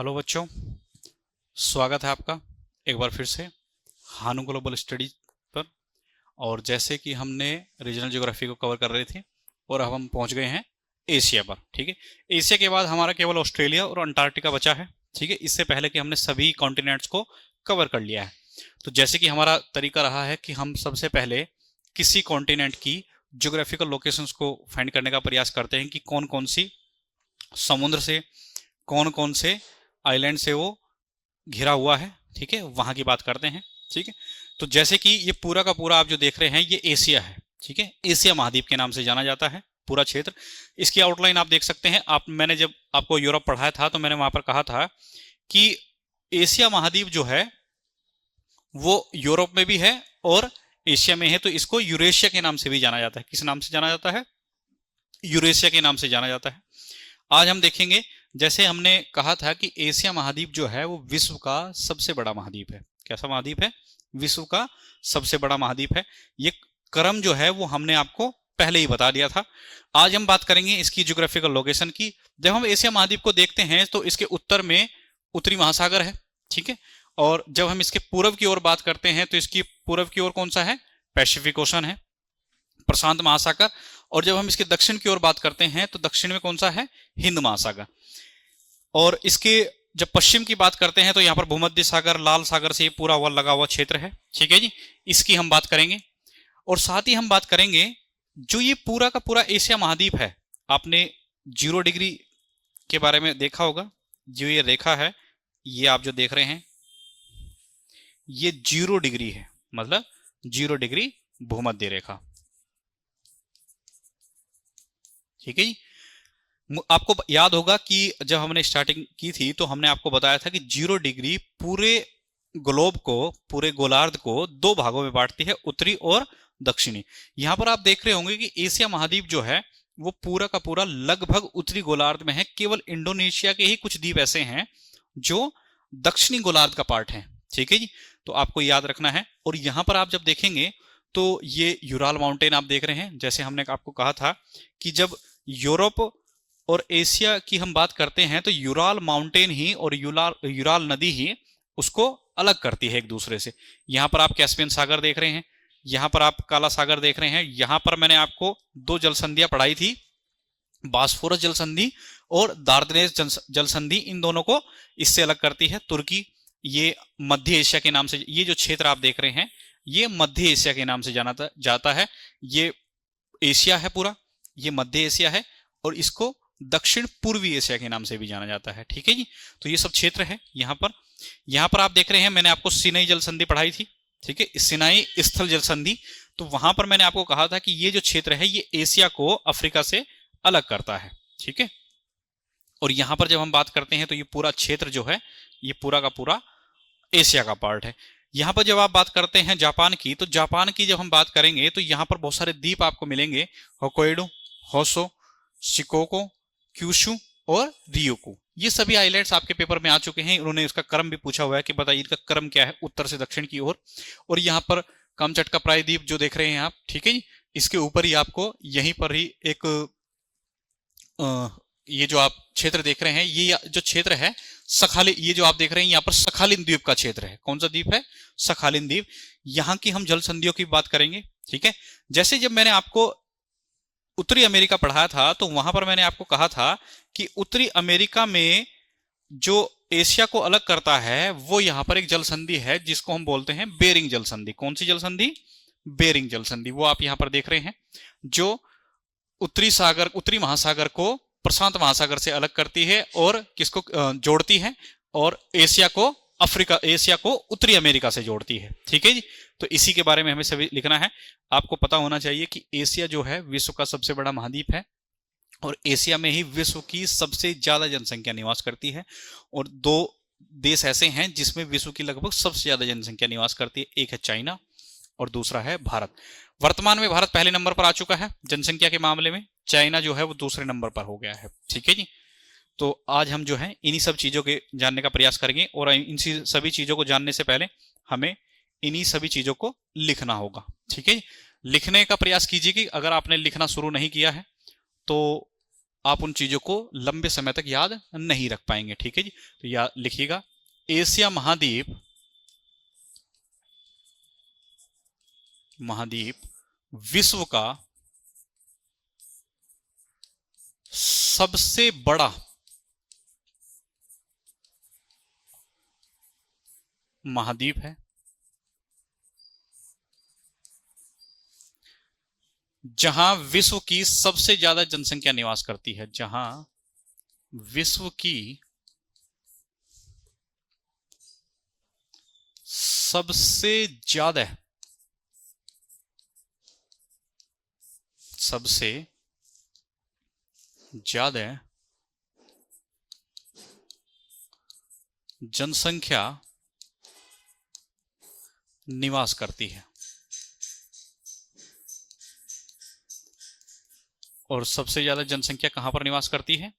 Hello बच्चों, स्वागत है आपका एक बार फिर से हानु ग्लोबल स्टडीज पर। और जैसे कि हमने रीजनल ज्योग्राफी को कवर कर रहे थे और अब हम पहुंच गए हैं एशिया पर। ठीक है, एशिया के बाद हमारा केवल ऑस्ट्रेलिया और अंटार्कटिका बचा है। ठीक है, इससे पहले कि हमने सभी कॉन्टिनेंट्स को कवर कर लिया है। तो जैसे कि हमारा तरीका रहा है कि हम सबसे पहले किसी कॉन्टिनेंट की ज्योग्राफिकल लोकेशंस को फाइंड करने का प्रयास करते हैं कि कौन कौन सी समुद्र से, कौन कौन से आइलैंड से वो घिरा हुआ है। ठीक है, वहां की बात करते हैं। ठीक है, तो जैसे कि ये पूरा का पूरा आप जो देख रहे हैं ये एशिया है। ठीक है, एशिया महाद्वीप के नाम से जाना जाता है पूरा क्षेत्र। इसकी आउटलाइन आप देख सकते हैं। मैंने जब आपको यूरोप पढ़ाया था तो मैंने वहां पर कहा था कि एशिया महाद्वीप जो है वो यूरोप में भी है और एशिया में है, तो इसको यूरेशिया के नाम से भी जाना जाता है। किस नाम से जाना जाता है? यूरेशिया के नाम से जाना जाता है। आज हम देखेंगे, जैसे हमने कहा था कि एशिया महाद्वीप जो है वो विश्व का सबसे बड़ा महाद्वीप है। कैसा महाद्वीप है? विश्व का सबसे बड़ा महाद्वीप है। ये क्रम जो है वो हमने आपको पहले ही बता दिया था। आज हम बात करेंगे इसकी ज्योग्राफिकल लोकेशन की। जब हम एशिया महाद्वीप को देखते हैं तो इसके उत्तर में उत्तरी महासागर है। ठीक है, और जब हम इसके पूर्व की ओर बात करते हैं तो इसकी पूर्व की ओर कौन सा है? पैसिफिक ओशन है, प्रशांत महासागर। और जब हम इसके दक्षिण की ओर बात करते हैं तो दक्षिण में कौन सा है? हिंद महासागर। और इसके जब पश्चिम की बात करते हैं तो यहाँ पर भूमध्य सागर, लाल सागर से ये पूरा हुआ लगा हुआ क्षेत्र है। ठीक है जी, इसकी हम बात करेंगे। और साथ ही हम बात करेंगे जो ये पूरा का पूरा एशिया महाद्वीप है। आपने 0 डिग्री के बारे में देखा होगा। जो ये रेखा है, ये आप जो देख रहे हैं ये 0 डिग्री है, मतलब 0 डिग्री भूमध्य रेखा। ठीक है जी, आपको याद होगा कि जब हमने स्टार्टिंग की थी तो हमने आपको बताया था कि 0 डिग्री पूरे ग्लोब को, पूरे गोलार्ध को 2 भागों में बांटती है, उत्तरी और दक्षिणी। यहां पर आप देख रहे होंगे कि एशिया महाद्वीप जो है वो पूरा का पूरा लगभग उत्तरी गोलार्ध में है। केवल इंडोनेशिया के ही कुछ द्वीप ऐसे हैं जो दक्षिणी गोलार्ध का पार्ट है। ठीक है जी, तो आपको याद रखना है। और यहां पर आप जब देखेंगे तो ये यूराल माउंटेन आप देख रहे हैं। जैसे हमने आपको कहा था कि जब यूरोप और एशिया की हम बात करते हैं तो यूराल माउंटेन ही और यूराल नदी ही उसको अलग करती है एक दूसरे से। यहां पर आप कैस्पियन सागर देख रहे हैं, यहां पर आप काला सागर देख रहे हैं। यहां पर मैंने आपको 2 जल संधियां पढ़ाई थी, बास्फोरस जल संधि और दार्दनेस जल संधि। इन दोनों को इससे अलग करती है तुर्की। ये मध्य एशिया के नाम से, ये जो क्षेत्र आप देख रहे हैं ये मध्य एशिया के नाम से जाना जाता है। ये एशिया है पूरा, ये मध्य एशिया है और इसको दक्षिण पूर्वी एशिया के नाम से भी जाना जाता है। ठीक है जी, तो ये सब क्षेत्र है। यहां पर आप देख रहे हैं मैंने आपको सिनाई जल संधि पढ़ाई थी। ठीक है, सिनाई स्थल जल संधि। तो वहां पर मैंने आपको कहा था कि ये जो क्षेत्र है ये एशिया को अफ्रीका से अलग करता है। ठीक है, और यहां पर जब हम बात करते हैं तो ये पूरा क्षेत्र जो है ये पूरा का पूरा एशिया का पार्ट है। यहां पर जब आप बात करते हैं जापान की, तो जापान की जब हम बात करेंगे तो यहां पर बहुत सारे द्वीप आपको मिलेंगे, होक्काइडो, होसो, शिकोको, क्यूशु और रियोकू। ये सभी आइलैंड्स आपके पेपर में आ चुके हैं। उन्होंने इसका क्रम भी पूछा हुआ है कि बताइए इनका क्रम क्या है उत्तर से दक्षिण की ओर। और यहाँ पर कामचटका प्रायद्वीप जो देख रहे हैं आप, ठीक है जी, इसके ऊपर ही आपको यहीं पर ही एक ये जो आप क्षेत्र देख रहे हैं ये जो क्षेत्र है सखाली, ये जो आप देख रहे हैं यहाँ पर सखालिन द्वीप का क्षेत्र है। कौन सा द्वीप है? सखालिन द्वीप। यहाँ की हम जल संधियों की बात करेंगे। ठीक है, जैसे जब मैंने आपको उत्तरी अमेरिका पढ़ाया था तो वहां पर मैंने आपको कहा था कि उत्तरी अमेरिका में जो एशिया को अलग करता है वो यहां पर एक जल संधि है जिसको हम बोलते हैं बेरिंग जल संधि। कौन सी जल संधि? बेरिंग जल संधि। वो आप यहां पर देख रहे हैं जो उत्तरी महासागर को प्रशांत महासागर से अलग करती है और किसको जोड़ती है, और एशिया को उत्तरी अमेरिका से जोड़ती है। ठीक है जी, तो इसी के बारे में हमें सभी लिखना है। आपको पता होना चाहिए कि एशिया जो है विश्व का सबसे बड़ा महाद्वीप है और एशिया में ही विश्व की सबसे ज्यादा जनसंख्या निवास करती है। और 2 देश ऐसे हैं जिसमें विश्व की लगभग सबसे ज्यादा जनसंख्या निवास करती है, एक है चाइना और दूसरा है भारत। वर्तमान में भारत पहले नंबर पर आ चुका है जनसंख्या के मामले में, चाइना जो है वो दूसरे नंबर पर हो गया है। ठीक है जी, तो आज हम जो है इन्हीं सब चीजों के जानने का प्रयास करेंगे और इन सभी चीजों को जानने से पहले हमें इन्हीं सभी चीजों को लिखना होगा। ठीक है, लिखने का प्रयास कीजिए कि अगर आपने लिखना शुरू नहीं किया है तो आप उन चीजों को लंबे समय तक याद नहीं रख पाएंगे। ठीक है जी, तो याद लिखिएगा, एशिया महाद्वीप विश्व का सबसे बड़ा महाद्वीप है। जहां विश्व की सबसे ज्यादा जनसंख्या निवास करती है, जहां विश्व की सबसे ज्यादा जनसंख्या निवास करती है। और सबसे ज्यादा जनसंख्या कहां पर निवास करती है,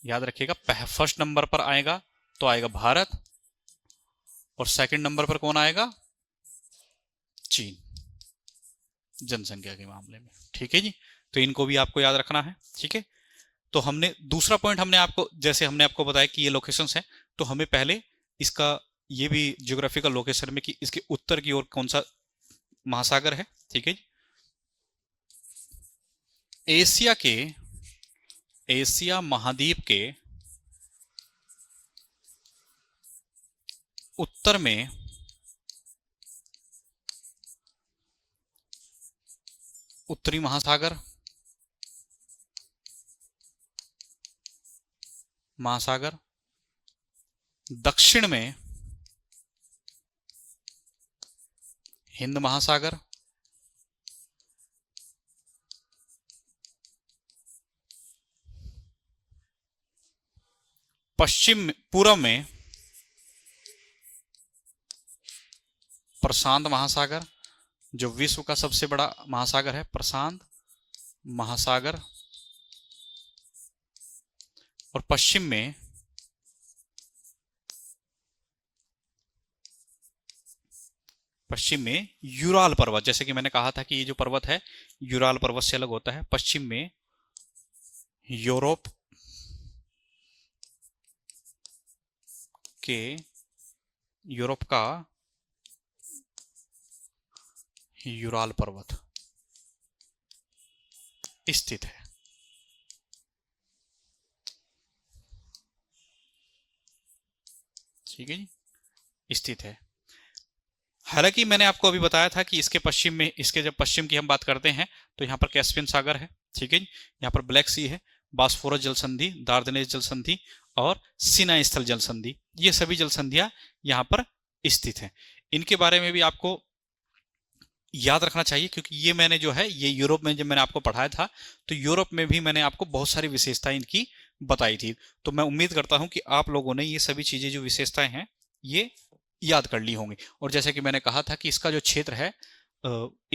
याद रखिएगा, फर्स्ट नंबर पर आएगा तो आएगा भारत, और सेकंड नंबर पर कौन आएगा, चीन, जनसंख्या के मामले में। ठीक है जी, तो इनको भी आपको याद रखना है। ठीक है, तो हमने दूसरा पॉइंट हमने आपको, जैसे हमने आपको बताया कि ये लोकेशंस है, तो हमें पहले इसका ये भी ज्योग्राफिकल लोकेशन में कि इसके उत्तर की ओर कौन सा महासागर है। ठीक है जी, एशिया महाद्वीप के उत्तर में उत्तरी महासागर दक्षिण में हिंद महासागर, पूर्व में प्रशांत महासागर, जो विश्व का सबसे बड़ा महासागर है, प्रशांत महासागर, और पश्चिम में यूराल पर्वत। जैसे कि मैंने कहा था कि ये जो पर्वत है यूराल पर्वत से अलग होता है। पश्चिम में यूरोप का यूराल पर्वत स्थित है। ठीक है जी, स्थित है। हालांकि मैंने आपको अभी बताया था कि इसके पश्चिम में, इसके जब पश्चिम की हम बात करते हैं तो यहाँ पर कैस्पियन सागर है। ठीक है जी, यहाँ पर ब्लैक सी है, बास्फोरस जल संधि, दार्दनेस जल संधि और सिनाई स्थल जल संधि, ये सभी जल संधियां यहाँ पर स्थित हैं। इनके बारे में भी आपको याद रखना चाहिए, क्योंकि ये मैंने जो है ये यूरोप में जब मैंने आपको पढ़ाया था तो यूरोप में भी मैंने आपको बहुत सारी विशेषताएं इनकी बताई थी। तो मैं उम्मीद करता हूं कि आप लोगों ने ये सभी चीजें जो विशेषताएं हैं ये याद कर ली होंगी। और जैसे कि मैंने कहा था कि इसका जो क्षेत्र है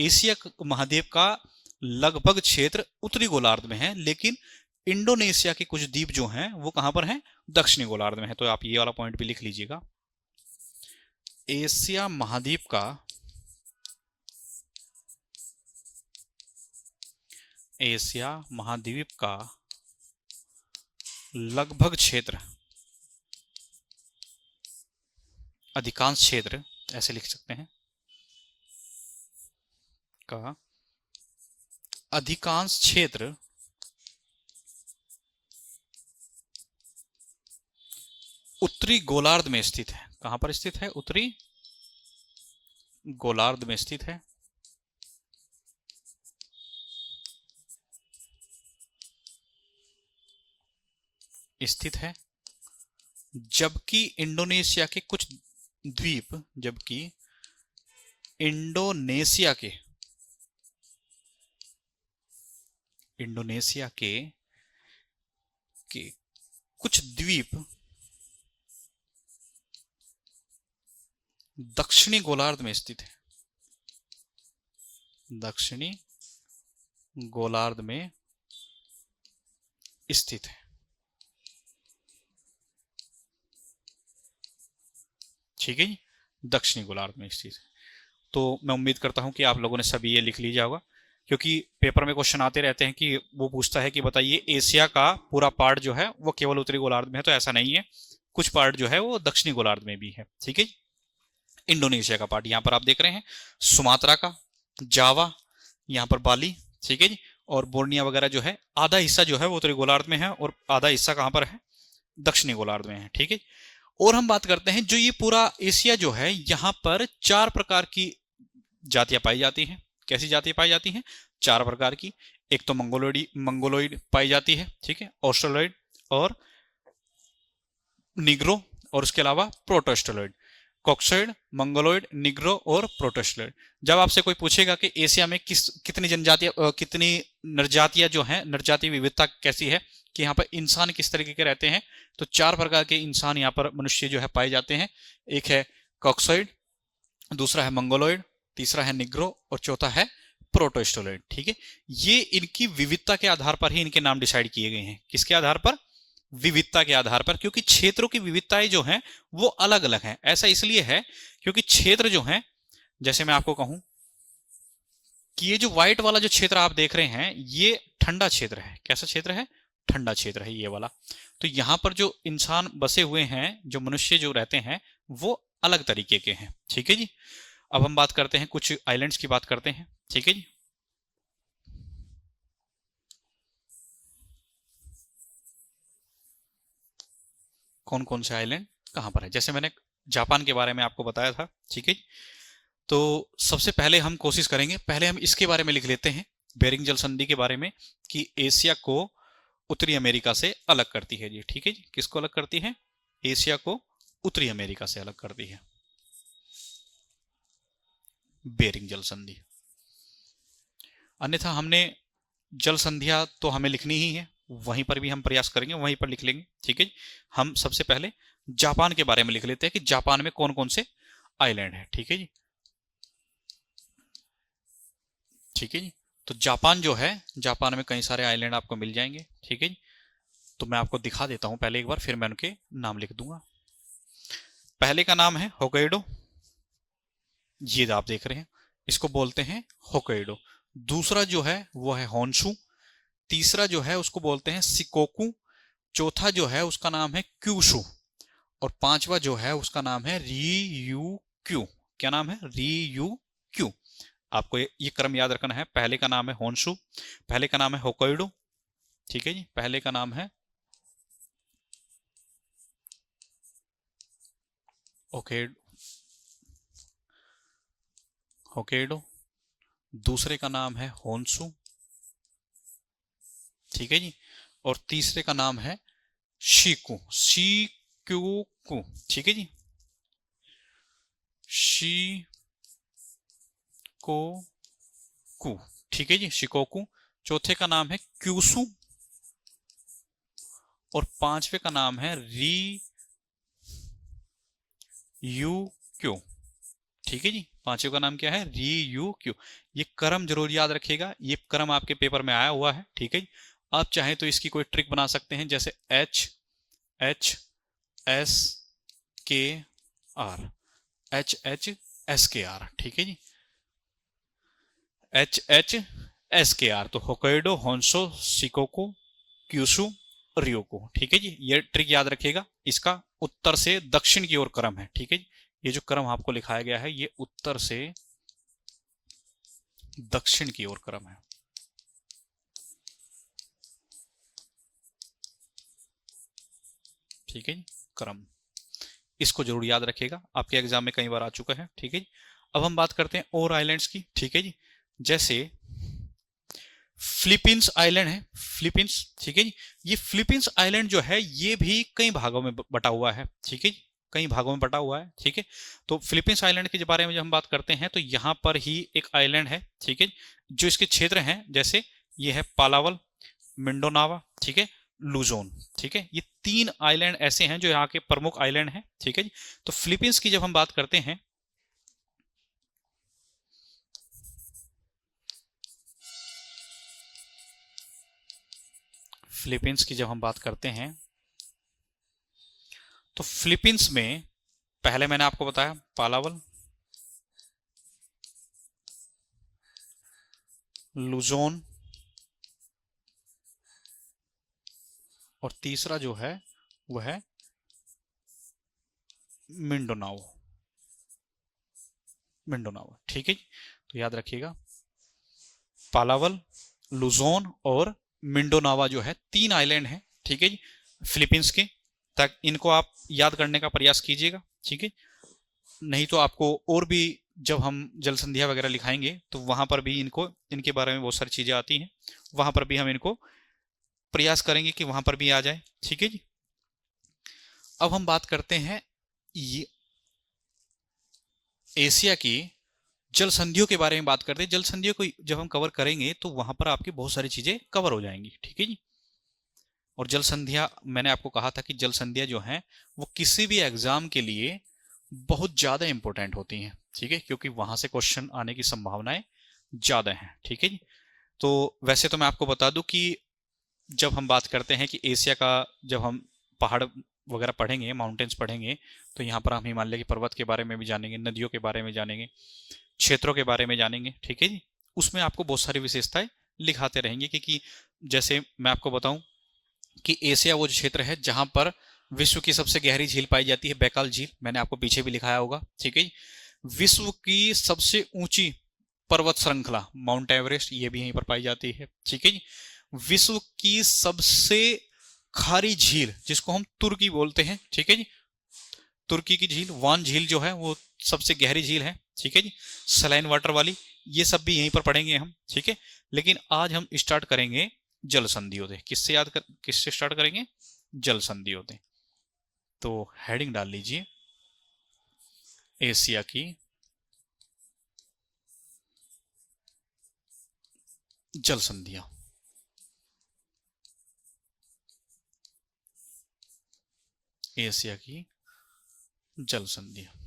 एशिया महाद्वीप का लगभग क्षेत्र उत्तरी गोलार्ध में है, लेकिन इंडोनेशिया के कुछ द्वीप जो हैं वो कहां पर हैं, दक्षिणी गोलार्ध में है। तो आप ये वाला पॉइंट भी लिख लीजिएगा, एशिया महाद्वीप का लगभग क्षेत्र, अधिकांश क्षेत्र, ऐसे लिख सकते हैं, का अधिकांश क्षेत्र उत्तरी गोलार्ध में स्थित है। कहां पर स्थित है, उत्तरी गोलार्ध में स्थित है। जबकि इंडोनेशिया के कुछ द्वीप, इंडोनेशिया के कुछ द्वीप दक्षिणी गोलार्ध में स्थित है, दक्षिणी गोलार्ध में स्थित है। ठीक है, दक्षिणी गोलार्ध में स्थित है। तो मैं उम्मीद करता हूं कि आप लोगों ने सभी ये लिख लीजिए होगा, क्योंकि पेपर में क्वेश्चन आते रहते हैं कि वो पूछता है कि बताइए एशिया का पूरा पार्ट जो है वो केवल उत्तरी गोलार्ध में है, तो ऐसा नहीं है, कुछ पार्ट जो है वो दक्षिणी गोलार्ध में भी है। ठीक है, इंडोनेशिया का पार्ट यहाँ पर आप देख रहे हैं, सुमात्रा का, जावा, यहाँ पर बाली, ठीक है जी, और बोर्निया वगैरह जो है, आधा हिस्सा जो है वो उत्तरी गोलार्ध में है और आधा हिस्सा कहाँ पर है, दक्षिणी गोलार्ध में है। ठीक है, और हम बात करते हैं जो ये पूरा एशिया जो है, यहाँ पर 4 प्रकार की जातियां पाई जाती हैं। कैसी जातियां पाई जाती हैं? 4 प्रकार की। एक तो मंगोलोइड पाई जाती है, ठीक है, ऑस्ट्रेलोइड और निग्रो, और उसके अलावा प्रोटोस्टोलॉइड। कॉक्सॉइड, मंगोलोइड, निग्रो और प्रोटोस्टोलॉइड। जब आपसे कोई पूछेगा कि एशिया में कितनी जनजातियां, कितनी नरजातियां जो हैं, नरजातीय विविधता कैसी है, कि यहाँ पर इंसान किस तरीके के रहते हैं, तो 4 प्रकार के इंसान यहाँ पर मनुष्य जो है पाए जाते हैं। एक है कॉक्सॉइड, दूसरा है मंगोलोइड, तीसरा है निग्रो और चौथा है प्रोटोस्टोलॉइड। ठीक है, ये इनकी विविधता के आधार पर ही इनके नाम डिसाइड किए गए हैं। किसके आधार पर? विविधता के आधार पर, क्योंकि क्षेत्रों की विविधताएं जो हैं वो अलग अलग हैं। ऐसा इसलिए है क्योंकि क्षेत्र जो हैं, जैसे मैं आपको कहूं कि ये जो व्हाइट वाला जो क्षेत्र आप देख रहे हैं, ये ठंडा क्षेत्र है। कैसा क्षेत्र है? ठंडा क्षेत्र है ये वाला। तो यहां पर जो इंसान बसे हुए हैं, जो मनुष्य जो रहते हैं, वो अलग तरीके के हैं। ठीक है जी, अब हम बात करते हैं, कुछ आइलैंड्स की बात करते हैं। ठीक है जी, कौन कौन से आइलैंड कहां पर है। जैसे मैंने जापान के बारे में आपको बताया था। ठीक है, तो सबसे पहले हम कोशिश करेंगे, पहले हम इसके बारे में लिख लेते हैं, बेरिंग जल संधि के बारे में, कि एशिया को उत्तरी अमेरिका से अलग करती है जी। ठीक है जी, किसको अलग करती है? एशिया को उत्तरी अमेरिका से अलग करती है बेरिंग जल संधि। अन्यथा हमने जल संधियां तो हमें लिखनी ही है, वहीं पर भी हम प्रयास करेंगे, वहीं पर लिख लेंगे। ठीक है जी, हम सबसे पहले जापान के बारे में लिख लेते हैं कि जापान में कौन कौन से आइलैंड है। ठीक है जी, ठीक है जी, तो जापान जो है, जापान में कई सारे आइलैंड आपको मिल जाएंगे। ठीक है जी, तो मैं आपको दिखा देता हूं पहले एक बार, फिर मैं उनके नाम लिख दूंगा। पहले का नाम है होकाइडो, ये आप देख रहे हैं, इसको बोलते हैं होकाइडो। दूसरा जो है वो है होन्शु, तीसरा जो है उसको बोलते हैं सिकोकू, चौथा जो है उसका नाम है क्यूशु, और पांचवा जो है उसका नाम है रियूक्यू। क्या नाम है? रियूक्यू। आपको ये क्रम याद रखना है। पहले का नाम है होन्शु, पहले का नाम है होकाइडो, ठीक है जी, पहले का नाम है होकाइडो, दूसरे का नाम है होन्शु, ठीक है जी, और तीसरे का नाम है शीकू, शीक्यूकू। ठीक है जी, शिकोकू, ठीक है जी, शिकोकू। चौथे का नाम है क्यूसू, और पांचवे का नाम है री यू क्यू। ठीक है जी, पांचवे का नाम क्या है? री यू क्यू। ये क्रम जरूर याद रखिएगा, ये क्रम आपके पेपर में आया हुआ है। ठीक है जी, आप चाहें तो इसकी कोई ट्रिक बना सकते हैं, जैसे एच एच एस के आर, एच एच एस के आर। ठीक है जी, एच एच एस के आर, तो होकाइडो, होन्शो, शिकोकू, क्यूशु, रियोको। ठीक है जी, ये ट्रिक याद रखिएगा। इसका उत्तर से दक्षिण की ओर क्रम है। ठीक है जी, ये जो क्रम आपको लिखाया गया है, ये उत्तर से दक्षिण की ओर क्रम है। ठीक है जी, क्रम, इसको जरूर याद रखिएगा, आपके एग्जाम में कई बार आ चुका है। ठीक है जी, अब हम बात करते हैं और आइलैंड्स की। ठीक है जी, जैसे फिलीपींस आइलैंड है, फिलीपींस। ठीक है जी, ये फिलीपींस आइलैंड जो है ये भी कई भागों में बटा हुआ है। ठीक है जी, कई भागों में बटा हुआ है। ठीक है, तो फिलीपींस आइलैंड के बारे में जब हम बात करते हैं, तो यहां पर ही एक आइलैंड है। ठीक है, जो इसके क्षेत्र हैं, जैसे ये है पालावल, मिंडोनावा, ठीक है, लुजोन। ठीक है, ये 3 आइलैंड ऐसे हैं जो यहाँ के प्रमुख आइलैंड हैं। ठीक है जी, तो फिलीपींस की जब हम बात करते हैं, फिलीपींस की जब हम बात करते हैं, तो फिलीपींस में पहले मैंने आपको बताया पालावल, लुजोन, और तीसरा जो है वह है मिंडोनाओ। मिंडोनाओ, ठीक है। तो याद रखिएगा, पालावल, लुजोन और मिंडोनावा जो है 3 आइलैंड हैं, ठीक है जी, फिलीपींस के। तक इनको आप याद करने का प्रयास कीजिएगा, ठीक है। नहीं तो आपको और भी, जब हम जल संधियां वगैरह लिखाएंगे तो वहां पर भी इनके बारे में बहुत सारी चीजें आती हैं, वहां पर भी हम इनको प्रयास करेंगे कि वहां पर भी आ जाए, ठीक है जी। अब हम बात करते हैं ये एशिया की जल संधियों के बारे में बात करते हैं। जल संधियों को जब हम कवर करेंगे तो वहां पर आपकी बहुत सारी चीजें कवर हो जाएंगी, ठीक है जी। और जल संधियां, मैंने आपको कहा था कि जल संधियां जो हैं वो किसी भी एग्जाम के लिए बहुत ज्यादा इंपॉर्टेंट होती हैं, ठीक है, क्योंकि वहां से क्वेश्चन आने की संभावनाएं ज्यादा हैं, ठीक है जी। तो वैसे तो मैं आपको बता दूं कि जब हम बात करते हैं कि एशिया का, जब हम पहाड़ वगैरह पढ़ेंगे, माउंटेन्स पढ़ेंगे, तो यहाँ पर हम हिमालय के पर्वत के बारे में भी जानेंगे, नदियों के बारे में जानेंगे, क्षेत्रों के बारे में जानेंगे, ठीक है जी। उसमें आपको बहुत सारी विशेषताएं लिखाते रहेंगे, क्योंकि जैसे मैं आपको बताऊं कि एशिया वो क्षेत्र है जहां पर विश्व की सबसे गहरी झील पाई जाती है, बैकाल झील, मैंने आपको पीछे भी लिखाया होगा, ठीक है। विश्व की सबसे ऊंची पर्वत श्रृंखला माउंट एवरेस्ट, ये भी यहीं पर पाई जाती है, ठीक है। विश्व की सबसे खारी झील जिसको हम तुर्की बोलते हैं, ठीक है जी, तुर्की की झील वान झील जो है वो सबसे गहरी झील है, ठीक है जी, सलाइन वाटर वाली, ये सब भी यहीं पर पढ़ेंगे हम, ठीक है। लेकिन आज हम स्टार्ट करेंगे जल संधियों से। किससे स्टार्ट करेंगे? जल संधियों से। तो हेडिंग डाल लीजिए, एशिया की जल संधियां। एशिया की जल संधियां।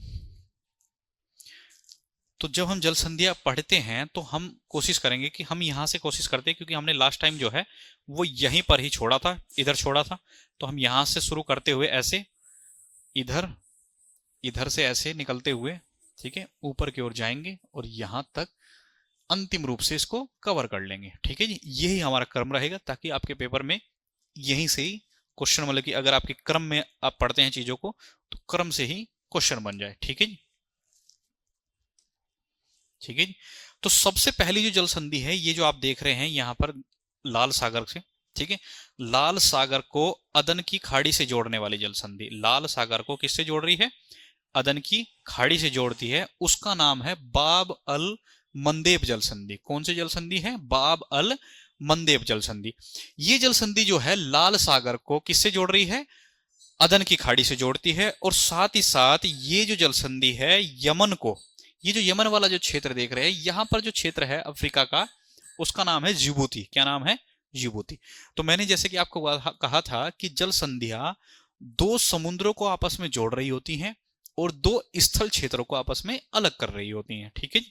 तो जब हम जल संधियां पढ़ते हैं तो हम कोशिश करेंगे कि हम यहां से कोशिश करते हैं, क्योंकि हमने लास्ट टाइम जो है वो यहीं पर ही छोड़ा था, इधर छोड़ा था, तो हम यहां से शुरू करते हुए ऐसे इधर से ऐसे निकलते हुए, ठीक है, ऊपर की ओर जाएंगे और यहां तक अंतिम रूप से इसको कवर कर लेंगे, ठीक है जी। यही हमारा क्रम रहेगा, ताकि आपके पेपर में यहीं से ही क्वेश्चन, मतलब कि अगर आपके क्रम में आप पढ़ते हैं चीजों को तो क्रम से ही क्वेश्चन बन जाए, ठीक है जी, ठीक है जी। तो सबसे पहली जो जल संधि है, ये जो आप देख रहे हैं यहां पर लाल सागर से, ठीक है, लाल सागर को अदन की खाड़ी से जोड़ने वाली जल संधि, लाल सागर को किससे जोड़ रही है? अदन की खाड़ी से जोड़ती है, उसका नाम है बाब अल मंदेब जल संधि। कौन सी जल संधि है? बाब अल मंदेब जल संधि। ये जल संधि जो है लाल सागर को किससे जोड़ रही है? अदन की खाड़ी से जोड़ती है, और साथ ही साथ ये जो जल संधि है यमन को, ये जो यमन वाला जो क्षेत्र देख रहे हैं, यहां पर जो क्षेत्र है अफ्रीका का, उसका नाम है जिबूती। क्या नाम है? जिबूती। तो मैंने जैसे कि आपको कहा था कि जल संधियां 2 समुद्रों को आपस में जोड़ रही होती हैं और 2 स्थल क्षेत्रों को आपस में अलग कर रही होती हैं, ठीक है।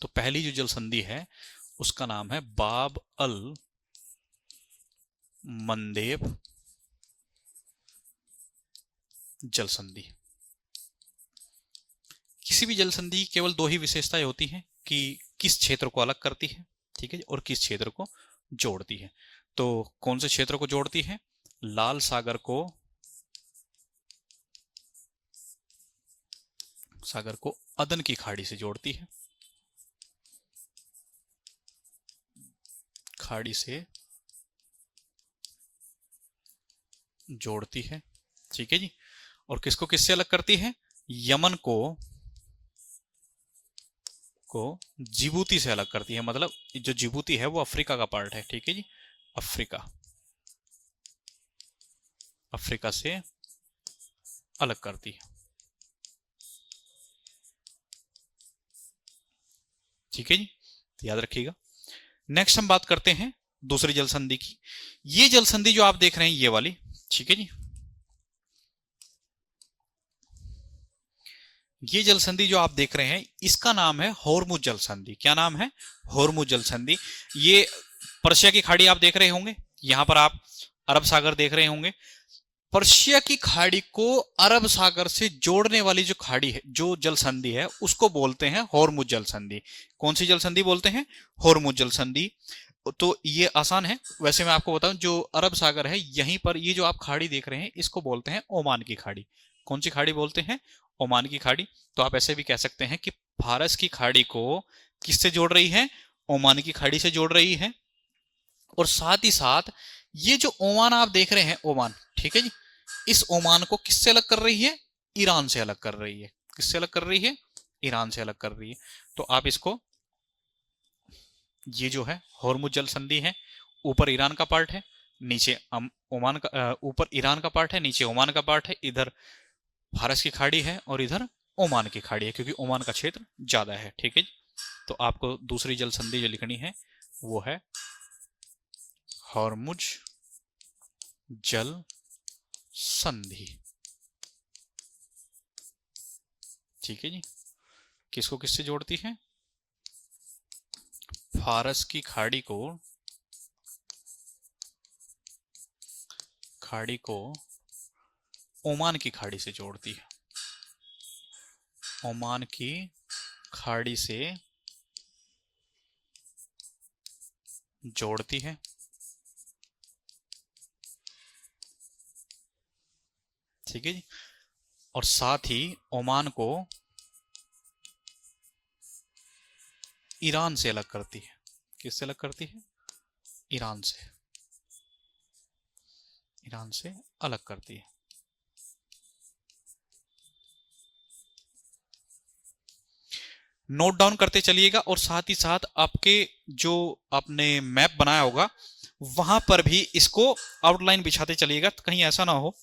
तो पहली जो जल संधि है उसका नाम है बाब अल मंदेब जल संधि। किसी भी जल संधि की केवल 2 ही विशेषताएं होती हैं कि किस क्षेत्र को अलग करती है, ठीक है, और किस क्षेत्र को जोड़ती है। तो कौन से क्षेत्र को जोड़ती है? लाल सागर को अदन की खाड़ी से जोड़ती है, खाड़ी से जोड़ती है, ठीक है जी। और किसको किससे अलग करती है? यमन को जिबूती से अलग करती है, मतलब जो जिबूती है वो अफ्रीका का पार्ट है, ठीक है जी, अफ्रीका से अलग करती है, ठीक है जी, तो याद रखिएगा। नेक्स्ट हम बात करते हैं दूसरी जल संधि की। ये जल संधि जो आप देख रहे हैं ये वाली, ठीक है जी, ये जल संधि जो आप देख रहे हैं इसका नाम है होर्मुज जल संधि। क्या नाम है? होर्मुज जल संधि। ये पर्शिया की खाड़ी आप देख रहे होंगे, यहां पर आप अरब सागर देख रहे होंगे, पर्शिया की खाड़ी को अरब सागर से जोड़ने वाली जो खाड़ी है, जो जल संधि है, उसको बोलते हैं होर्मुज जल संधि। कौन सी जल संधि बोलते हैं? होर्मुज जल संधि। तो ये आसान है। वैसे मैं आपको बताऊं, जो अरब सागर है यहीं पर, ये जो आप खाड़ी देख रहे हैं इसको बोलते हैं ओमान की खाड़ी। कौन सी खाड़ी बोलते हैं? ओमान की खाड़ी। तो आप ऐसे भी कह सकते हैं कि फारस की खाड़ी को किससे जोड़ रही है? ओमान की खाड़ी से जोड़ रही है। और साथ ही साथ ये जो ओमान आप देख रहे हैं, ओमान, ठीक है जी, इस ओमान को किससे अलग कर रही है? ईरान से अलग कर रही है। किससे अलग कर रही है? ईरान से अलग कर रही है। तो आप इसको, ये जो है होर्मुज जल संधि है, ऊपर ईरान का पार्ट है, नीचे ओमान का, ऊपर ईरान का पार्ट है, नीचे ओमान का पार्ट है, इधर फारस की खाड़ी है और इधर ओमान की खाड़ी है, क्योंकि ओमान का क्षेत्र ज्यादा है। ठीक है। तो आपको दूसरी जल संधि जो लिखनी है वो है होर्मुज जल संधि। ठीक है जी। किसको किससे जोड़ती है? फारस की खाड़ी को ओमान की खाड़ी से जोड़ती है। ओमान की खाड़ी से जोड़ती है। ठीक है जी। और साथ ही ओमान को ईरान से अलग करती है। किससे अलग करती है? ईरान से। ईरान से अलग करती है। नोट डाउन करते चलिएगा और साथ ही साथ आपके जो आपने मैप बनाया होगा वहां पर भी इसको आउटलाइन बिछाते चलिएगा। कहीं ऐसा ना हो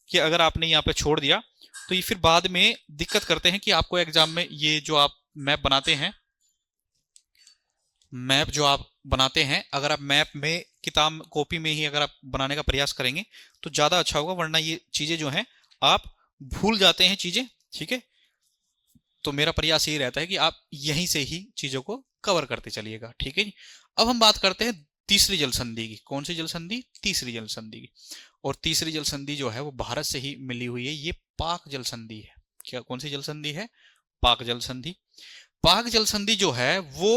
कि अगर आपने यहाँ पे छोड़ दिया तो ये फिर बाद में दिक्कत करते हैं कि आपको एग्जाम में ये जो आप मैप बनाते हैं, अगर आप मैप में किताब कॉपी में ही अगर आप बनाने का प्रयास करेंगे तो ज्यादा अच्छा होगा, वरना ये चीजें जो हैं आप भूल जाते हैं चीजें। ठीक है। तो मेरा प्रयास यही रहता है कि आप यहीं से ही चीजों को कवर करते चलिएगा। ठीक है जी। अब हम बात करते हैं तीसरी जल संधि की। कौन सी जल संधि? तीसरी जल संधि की। और तीसरी जल संधि जो है वो भारत से ही मिली हुई है। ये पाक जल संधि है। क्या? कौन सी जल संधि है? पाक जल संधि। पाक जल संधि जो है वो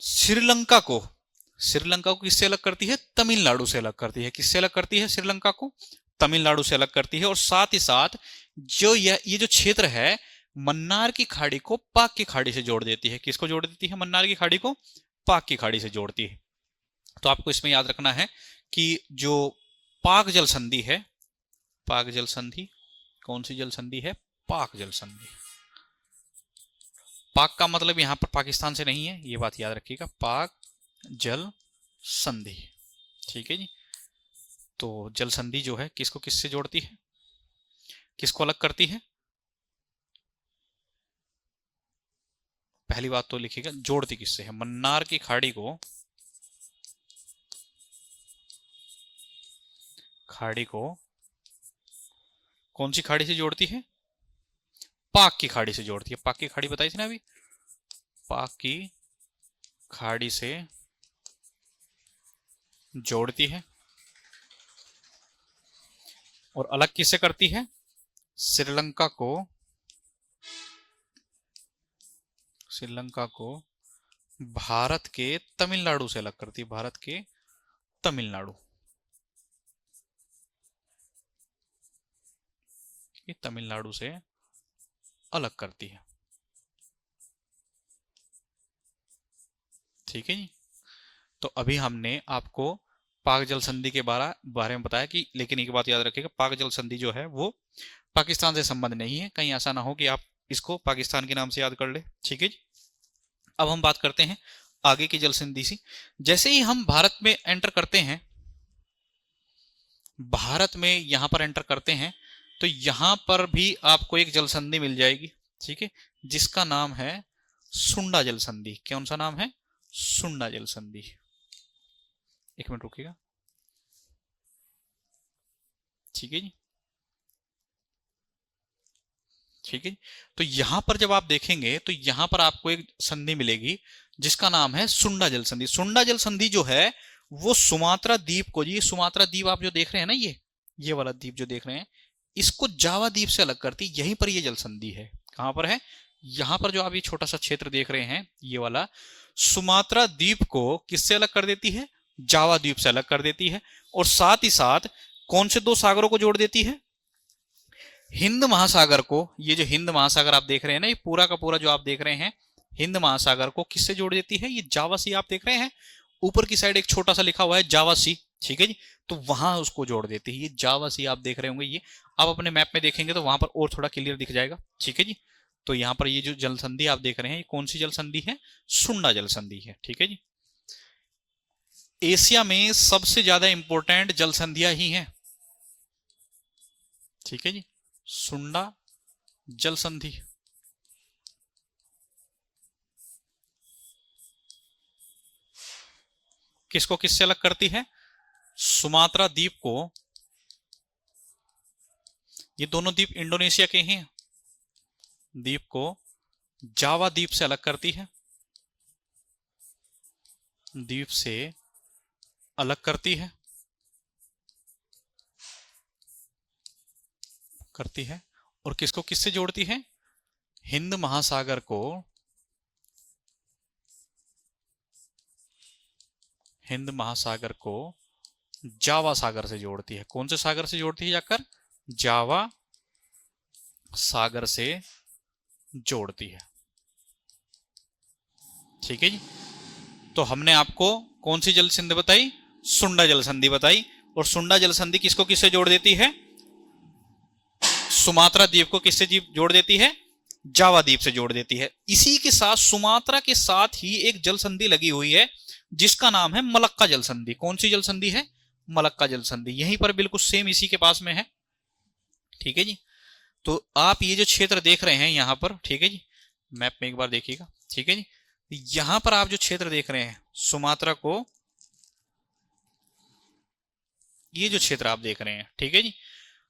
श्रीलंका को किससे अलग करती है? तमिलनाडु से अलग करती है। किससे अलग करती है श्रीलंका को? तमिलनाडु से अलग करती है। और साथ ही साथ जो ये जो क्षेत्र है, मन्नार की खाड़ी को पाक की खाड़ी से जोड़ देती है। किसको जोड़ देती है? मन्नार की खाड़ी को पाक की खाड़ी से जोड़ती है। तो आपको इसमें याद रखना है कि जो पाक जल संधि है, पाक जल संधि कौन सी जल संधि है? पाक जल संधि। पाक का मतलब यहां पर पाकिस्तान से नहीं है, ये बात याद रखिएगा। पाक जल संधि। ठीक है जी। तो जल संधि जो है किसको किससे जोड़ती है? किसको अलग करती है? पहली बात तो लिखिएगा, जोड़ती किससे है? मन्नार की खाड़ी को कौन सी खाड़ी से जोड़ती है? पाक की खाड़ी से जोड़ती है। पाक की खाड़ी बताई थी ना अभी। पाक की खाड़ी से जोड़ती है। और अलग किससे करती है? श्रीलंका को भारत के तमिलनाडु से अलग करती है। भारत के तमिलनाडु से अलग करती है। ठीक है जी। तो अभी हमने आपको पाक जल संधि के बारे में बताया कि, लेकिन एक बात याद रखिएगा, पाक जल संधि जो है वो पाकिस्तान से संबंध नहीं है। कहीं ऐसा ना हो कि आप इसको पाकिस्तान के नाम से याद कर ले। ठीक है जी। अब हम बात करते हैं आगे की जल संधि से। जैसे ही हम भारत में एंटर करते हैं, यहां पर एंटर करते हैं, तो यहां पर भी आपको एक जल संधि मिल जाएगी। ठीक है। जिसका नाम है सुंडा जल संधि। कौन सा नाम है? सुंडा जल संधि। एक मिनट रुकिएगा। ठीक है जी। ठीक है। तो यहां पर जब आप देखेंगे तो यहां पर आपको एक संधि मिलेगी जिसका नाम है सुंडा जल संधि। सुंडा जल संधि जो है वो सुमात्रा द्वीप को, ये सुमात्रा द्वीप आप जो देख रहे हैं ना, ये वाला द्वीप जो देख रहे हैं, इसको जावा द्वीप से अलग करती, यहीं पर ये जल संधि है। कहां पर है? यहां पर जो आप ये छोटा सा क्षेत्र देख रहे हैं, ये वाला सुमात्रा द्वीप को किससे अलग कर देती है? जावा द्वीप से अलग कर देती है। और साथ ही साथ कौन से दो सागरों को जोड़ देती है? हिंद महासागर को। ये जो हिंद महासागर आप देख रहे हैं ना, ये पूरा का पूरा जो आप देख रहे हैं, हिंद महासागर को किससे जोड़ देती है? ये जावा सी आप देख रहे हैं, ऊपर की साइड एक छोटा सा लिखा हुआ है जावा सी, ठीक है जी, तो वहां उसको जोड़ देती है। ये जावा सी आप देख रहे होंगे, ये आप अपने मैप में देखेंगे तो वहां पर और थोड़ा क्लियर दिख जाएगा, ठीक है जी। तो यहां पर ये जो जल संधि आप देख रहे हैं, ये कौन सी जल संधि है? सुंडा जल संधि है, ठीक है जी। एशिया में सबसे ज्यादा इंपॉर्टेंट जल संधियां ही हैं, ठीक है जी। सुंडा जल संधि किसको किससे अलग करती है? सुमात्रा द्वीप को, ये दोनों द्वीप इंडोनेशिया के हैं, द्वीप को जावा द्वीप से अलग करती है, द्वीप से अलग करती है और किसको किससे जोड़ती है? हिंद महासागर को, हिंद महासागर को जावा सागर से जोड़ती है। कौन से सागर से जोड़ती है? जाकर जावा सागर से जोड़ती है, ठीक है जी। तो हमने आपको कौन सी जल संधि बताई? सुंडा जल संधि बताई। और सुंडा जल संधि किसको किससे जोड़ देती है? सुमात्रा द्वीप को किससे जोड़ देती है? जावा द्वीप से जोड़ देती है। इसी के साथ सुमात्रा के साथ ही एक जल संधि लगी हुई है जिसका नाम है मलक्का जल संधि। कौन सी जल संधि है? मलक्का जल संधि। यहीं पर बिल्कुल सेम इसी के पास में है, ठीक है जी। तो आप ये जो क्षेत्र देख रहे हैं यहां पर, ठीक है जी, मैप में एक बार देखिएगा, ठीक है जी। यहां पर आप जो क्षेत्र देख रहे हैं सुमात्रा को, ये जो क्षेत्र आप देख रहे हैं, ठीक है जी,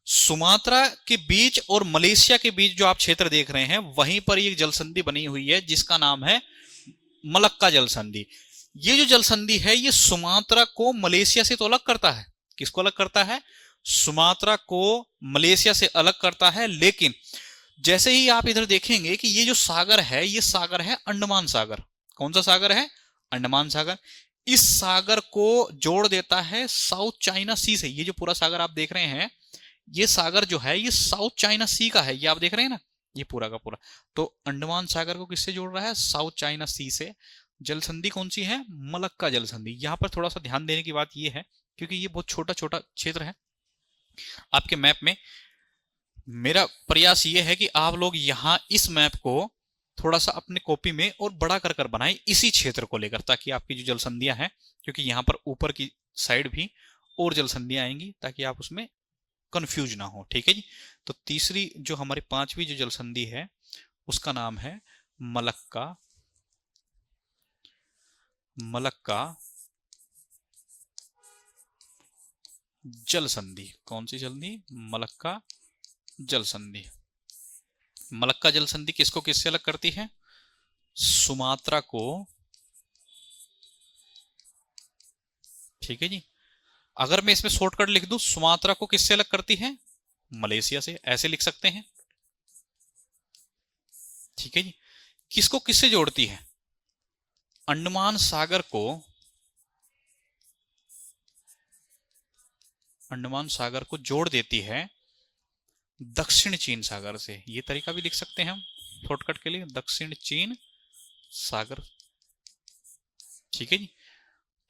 सुमात्रा के बीच और मलेशिया के बीच जो आप क्षेत्र देख रहे हैं, वहीं पर एक जल संधि बनी हुई है जिसका नाम है मलक्का जल संधि। ये जो जल संधि है, ये सुमात्रा को मलेशिया से तो अलग करता है। किसको अलग करता है? सुमात्रा को मलेशिया से अलग करता है। लेकिन जैसे ही आप इधर देखेंगे कि ये जो सागर है, ये सागर है अंडमान सागर। कौन सा सागर है? अंडमान सागर। इस सागर को जोड़ देता है साउथ चाइना सी से। ये जो पूरा सागर आप देख रहे हैं, ये सागर जो है ये साउथ चाइना सी का है, ये आप देख रहे हैं ना, ये पूरा का पूरा। तो अंडमान सागर को किससे जोड़ रहा है? साउथ चाइना सी से। जल संधि कौन सी है? मलक्का जल संधि। यहां पर थोड़ा सा ध्यान देने की बात यह है, क्योंकि ये बहुत छोटा छोटा क्षेत्र है आपके मैप में। मेरा प्रयास ये है कि आप लोग यहां इस मैप को थोड़ा सा अपने कॉपी में और बड़ा कर कर बनाएं इसी क्षेत्र को लेकर, ताकि आपकी जो जल संधियां हैं, क्योंकि यहां पर ऊपर की साइड भी और जल संधियां आएंगी, ताकि आप उसमें कंफ्यूज ना हो, ठीक है जी। तो तीसरी जो हमारी पांचवी जो जल संधि है उसका नाम है मलक्का जल संधि। कौन सी संधि? मलक्का जल संधि। मलक्का जल संधि किसको किससे अलग करती है? सुमात्रा को, ठीक है जी। अगर मैं इसमें शॉर्टकट लिख दूं, सुमात्रा को किससे अलग करती है? मलेशिया से। ऐसे लिख सकते हैं, ठीक है जी। किसको किससे जोड़ती है? अंडमान सागर को, अंडमान सागर को जोड़ देती है दक्षिण चीन सागर से। ये तरीका भी लिख सकते हैं हम शॉर्टकट के लिए, दक्षिण चीन सागर, ठीक है जी।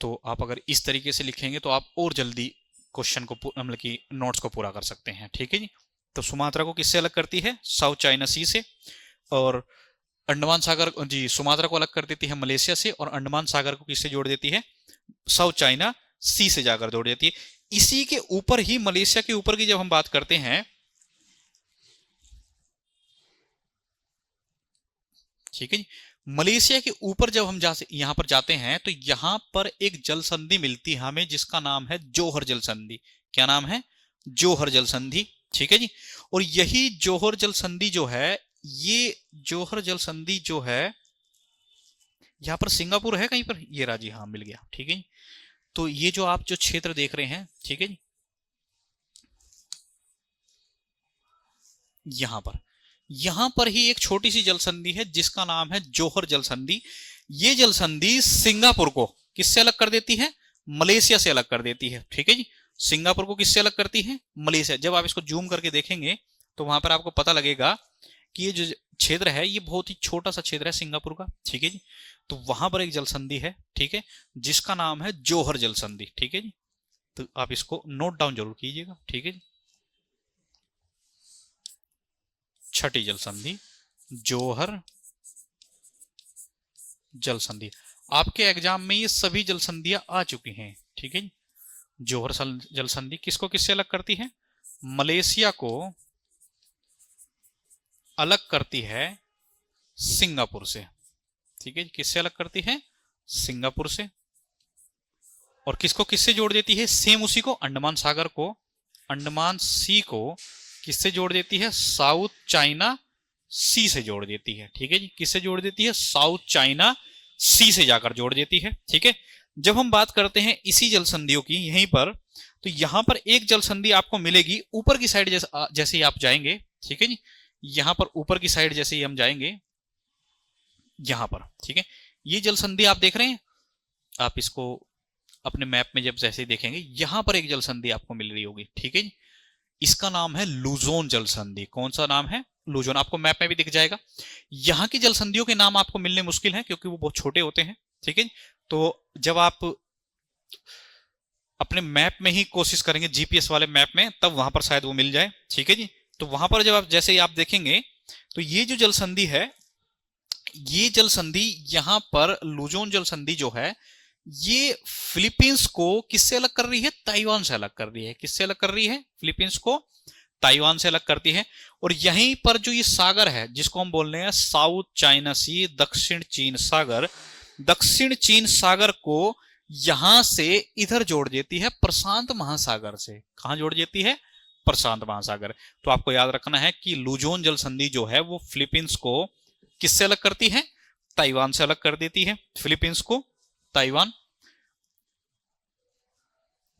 तो आप अगर इस तरीके से लिखेंगे तो आप और जल्दी क्वेश्चन को, मतलब कि नोट्स को पूरा कर सकते हैं, ठीक है जी। तो सुमात्रा को किससे अलग करती है? साउथ चाइना सी से। और अंडमान सागर जी, सुमात्रा को अलग कर देती है मलेशिया से, और अंडमान सागर को किससे जोड़ देती है? साउथ चाइना सी से जाकर जोड़ देती है। इसी के ऊपर ही, मलेशिया के ऊपर की जब हम बात करते हैं, ठीक है जी, मलेशिया के ऊपर जब हम यहां पर जाते हैं तो यहां पर एक जल संधि मिलती है हमें जिसका नाम है जोहर जल संधि। क्या नाम है? जोहर जल संधि, ठीक है जी। और यही जोहर जल संधि जो है, ये जोहर जल संधि जो है, यहां पर सिंगापुर है कहीं पर, ये राजी, हाँ मिल गया, ठीक है जी। तो ये जो आप जो क्षेत्र देख रहे हैं, ठीक है जी, यहां पर ही एक छोटी सी जल संधि है जिसका नाम है जोहर जल संधि। ये जल संधि सिंगापुर को किससे अलग कर देती है? मलेशिया से अलग कर देती है, ठीक है जी। सिंगापुर को किससे अलग करती है? मलेशिया। जब आप इसको जूम करके देखेंगे तो वहां पर आपको पता लगेगा कि ये जो क्षेत्र है ये बहुत ही छोटा सा क्षेत्र है सिंगापुर का, ठीक है जी। तो वहां पर एक जल संधि है, ठीक है, जिसका नाम है जोहर जल संधि, ठीक है जी। तो आप इसको नोट डाउन जरूर कीजिएगा, ठीक है जी। छठी जल संधि जोहर जल संधि। आपके एग्जाम में ये सभी जल संधियां आ चुकी हैं, ठीक है जी। जोहर जल संधि किसको किससे अलग करती है? मलेशिया को अलग करती है सिंगापुर से, ठीक है। किससे अलग करती है? सिंगापुर से। और किसको किससे जोड़ देती है? सेम उसी को, अंडमान सागर को, अंडमान सी को किससे जोड़ देती है? साउथ चाइना सी से जोड़ देती है, ठीक है जी। किससे जोड़ देती है? साउथ चाइना सी से जाकर जोड़ देती है, ठीक है। जब हम बात करते हैं इसी जल संधियों की यहीं पर, तो यहां पर एक जल संधि आपको मिलेगी ऊपर की साइड, जैसे ही आप जाएंगे, ठीक है जी। यहां पर ऊपर की साइड जैसे ही हम जाएंगे यहां पर, ठीक है, ये जल संधि आप देख रहे हैं। आप इसको अपने मैप में जब जैसे ही देखेंगे यहां पर एक जल संधि आपको मिल रही होगी, ठीक है जी। इसका नाम है लुजोन जल संधि। कौन सा नाम है? लुजोन। आपको मैप में भी दिख जाएगा। यहां की जल संधियों के नाम आपको मिलने मुश्किल है क्योंकि वो बहुत छोटे होते हैं, ठीक है। तो जब आप अपने मैप में ही कोशिश करेंगे, जीपीएस वाले मैप में, तब वहां पर शायद वो मिल जाए, ठीक है जी। तो वहां पर जब आप जैसे ही आप देखेंगे तो ये जो जल संधि है, ये जल संधि यहां पर लुजोन जल संधि जो है ये फिलीपींस को किससे अलग कर रही है? ताइवान से अलग कर रही है। किससे अलग कर रही है? फिलीपींस को ताइवान से अलग करती है। और यहीं पर जो ये सागर है जिसको हम बोल रहे हैं साउथ चाइना सी, दक्षिण चीन सागर, दक्षिण चीन सागर को यहां से इधर जोड़ देती है प्रशांत महासागर से। कहां जोड़ देती है? प्रशांत महासागर। तो आपको याद रखना है कि लुजोन जल संधि जो है वो फिलीपींस को किससे अलग करती है? ताइवान से अलग कर देती है, फिलीपींस को ताइवान,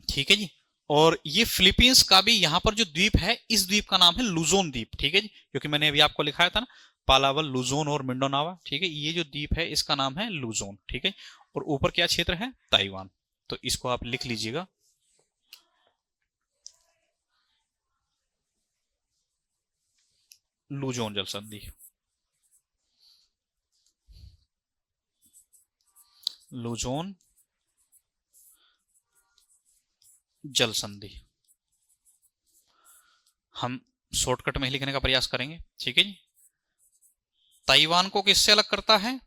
ठीक है जी। और ये फिलीपींस का भी यहां पर जो द्वीप है, इस द्वीप का नाम है लुजोन द्वीप, ठीक है जी। क्योंकि मैंने अभी आपको लिखाया था ना, पालावल, लुजोन और मिंडोनावा, ठीक है। ये जो द्वीप है इसका नाम है लुजोन, ठीक है। और ऊपर क्या क्षेत्र है? ताइवान। तो इसको आप लिख लीजिएगा। लुजोन जल संधि, लुजोन जल संधि हम शॉर्टकट में ही लिखने का प्रयास करेंगे, ठीक है जी। ताइवान को किससे अलग करता है?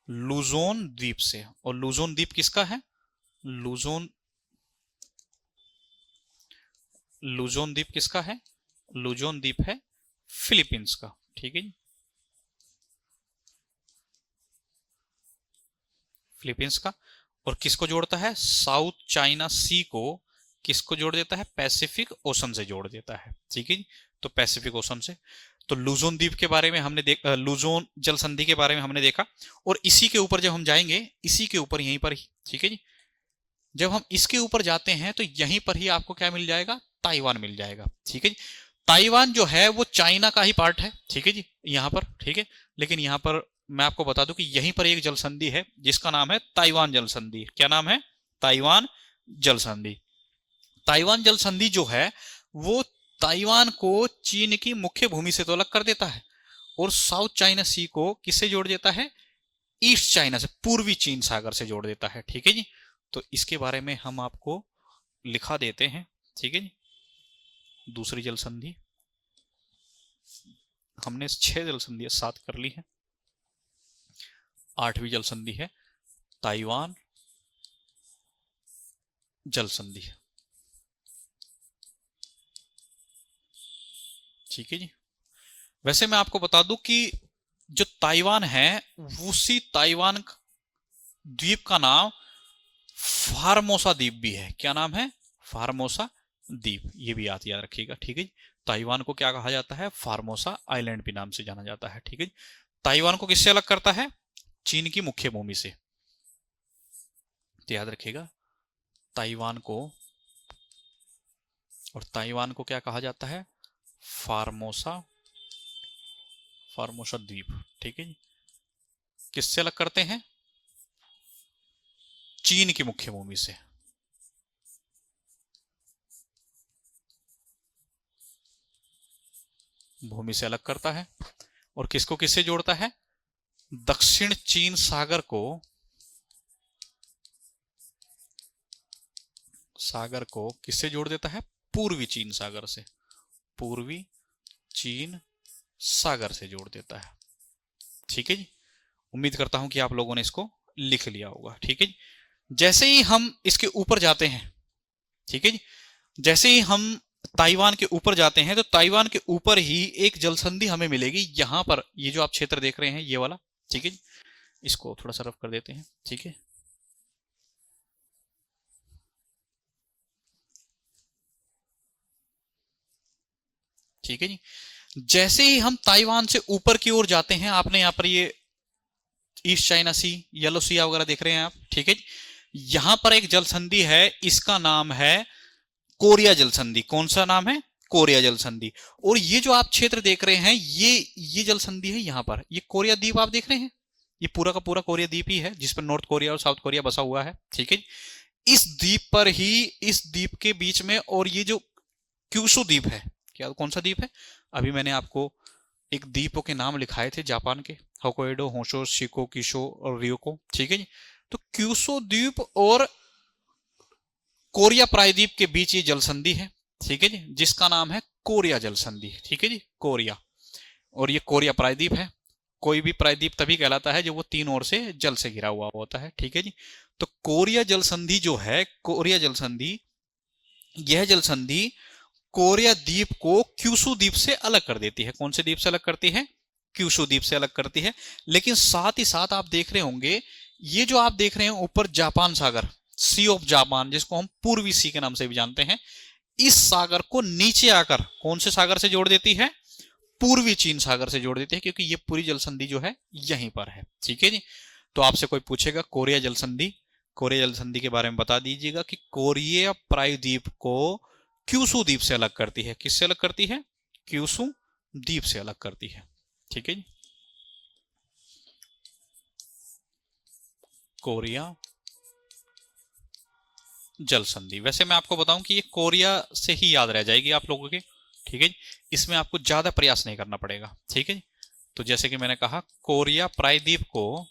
लुजोन द्वीप से। और लुजोन द्वीप किसका है? लुजोन लुजोन द्वीप किसका है? लुजोन द्वीप है फिलीपींस का, ठीक है जी। फिलीपींस का। और किसको जोड़ता है? साउथ चाइना सी को किसको जोड़ देता है? पैसिफिक ओशन से जोड़ देता है, ठीक है जी। तो पैसिफिक ओशन से। तो लुजोन द्वीप के बारे में हमने देखा, लुजोन जल संधि के बारे में हमने देखा। और इसी के ऊपर जब हम जाएंगे, इसी के ऊपर यहीं पर ही, ठीक है जी, जब हम इसके ऊपर जाते हैं तो यहीं पर ही आपको क्या मिल जाएगा? ताइवान मिल जाएगा, ठीक है जी। ताइवान जो है वो चाइना का ही पार्ट है, ठीक है जी, यहां पर, ठीक है। लेकिन यहां पर मैं आपको बता दूं कि यहीं पर एक जल संधि है जिसका नाम है ताइवान जल संधि। क्या नाम है? ताइवान जल संधि। ताइवान जल संधि जो है वो ताइवान को चीन की मुख्य भूमि से तो अलग कर देता है, और साउथ चाइना सी को किससे जोड़ देता है? ईस्ट चाइना से, पूर्वी चीन सागर से जोड़ देता है, ठीक है जी। तो इसके बारे में हम आपको लिखा देते हैं, ठीक है जी। दूसरी जल संधि हमने 6 जल संधि 7 कर ली है। 8वीं जल संधि है ताइवान जल संधि, ठीक है जी। वैसे मैं आपको बता दूं कि जो ताइवान है उसी ताइवान द्वीप का नाम फार्मोसा द्वीप भी है। क्या नाम है? फार्मोसा द्वीप। ये भी याद रखिएगा, ठीक है जी। ताइवान को क्या कहा जाता है? फार्मोसा आइलैंड भी नाम से जाना जाता है, ठीक है जी। ताइवान को किससे अलग करता है? चीन की मुख्य भूमि से। तो याद रखिएगा ताइवान को, और ताइवान को क्या कहा जाता है? फार्मोसा, फार्मोसा द्वीप। ठीक है जी। किससे अलग करते हैं? चीन की मुख्य भूमि से। भूमि से अलग करता है। और किसको किससे जोड़ता है? दक्षिण चीन सागर को, सागर को किससे जोड़ देता है? पूर्वी चीन सागर से, पूर्वी चीन सागर से जोड़ देता है। ठीक है जी। उम्मीद करता हूं कि आप लोगों ने इसको लिख लिया होगा। ठीक है जी। जैसे ही हम इसके ऊपर जाते हैं, ठीक है जी, जैसे ही हम ताइवान के ऊपर जाते हैं तो ताइवान के ऊपर ही एक जलसंधि हमें मिलेगी। यहां पर ये जो आप क्षेत्र देख रहे हैं ये वाला, ठीक है जी, इसको थोड़ा सा रफ कर देते हैं। ठीक है, ठीक है जी। जैसे ही हम ताइवान से ऊपर की ओर जाते हैं, आपने यहां पर ये ईस्ट चाइना सी, येलो सी वगैरह देख रहे हैं आप। ठीक है, यहां पर एक जलसंधि है, इसका नाम है कोरिया जलसंधि। कौन सा नाम है? कोरिया जलसंधि। और ये जो आप क्षेत्र देख रहे हैं, ये जलसंधि है यहां पर। ये कोरिया द्वीप आप देख रहे हैं, ये पूरा का पूरा कोरिया द्वीप ही है, जिस पर नॉर्थ कोरिया और साउथ कोरिया बसा हुआ है। ठीक है, इस द्वीप पर ही, इस द्वीप के बीच में, और ये जो क्यूशू द्वीप है, क्या कौन सा द्वीप है? अभी मैंने आपको एक द्वीपों के नाम लिखाए थे जापान के, होकोइडो, होशो, शिको, किशो और रियोको। ठीक है जी। तो क्यूशो द्वीप और कोरिया प्रायद्वीप के बीच ये जलसंधि है। ठीक है जी, जिसका नाम है कोरिया जलसंधि। ठीक है जी, कोरिया। और ये कोरिया प्रायद्वीप है। कोई भी प्रायद्वीप तभी कहलाता है जो वो तीन ओर से जल से घिरा हुआ होता है। ठीक है जी। तो कोरिया जलसंधि जो है, कोरिया जलसंधि, यह जलसंधि कोरिया द्वीप को क्यूशू द्वीप से अलग कर देती है। कौन से द्वीप से अलग करती है? क्यूशू द्वीप से अलग करती है। लेकिन साथ ही साथ आप देख रहे होंगे, ये जो आप देख रहे हैं ऊपर जापान सागर, सी ऑफ जापान, जिसको हम पूर्वी सी के नाम से भी जानते हैं, इस सागर को नीचे आकर कौन से सागर से जोड़ देती है? पूर्वी चीन सागर से जोड़ देती है, क्योंकि ये पूरी जलसंधि जो है यहीं पर है। ठीक है जी। तो आपसे कोई पूछेगा कोरिया जलसंधि, कोरिया जलसंधि के बारे में बता दीजिएगा कि कोरिया प्रायद्वीप को क्यूशू द्वीप से अलग करती है। किससे अलग करती है? क्यूशू द्वीप से अलग करती है। ठीक है जी। कोरिया जल संधि, वैसे मैं आपको बताऊं कि ये कोरिया से ही याद रह जाएगी आप लोगों के। ठीक है जी, इसमें आपको ज्यादा प्रयास नहीं करना पड़ेगा। ठीक है जी। तो जैसे कि मैंने कहा, कोरिया प्रायद्वीप को,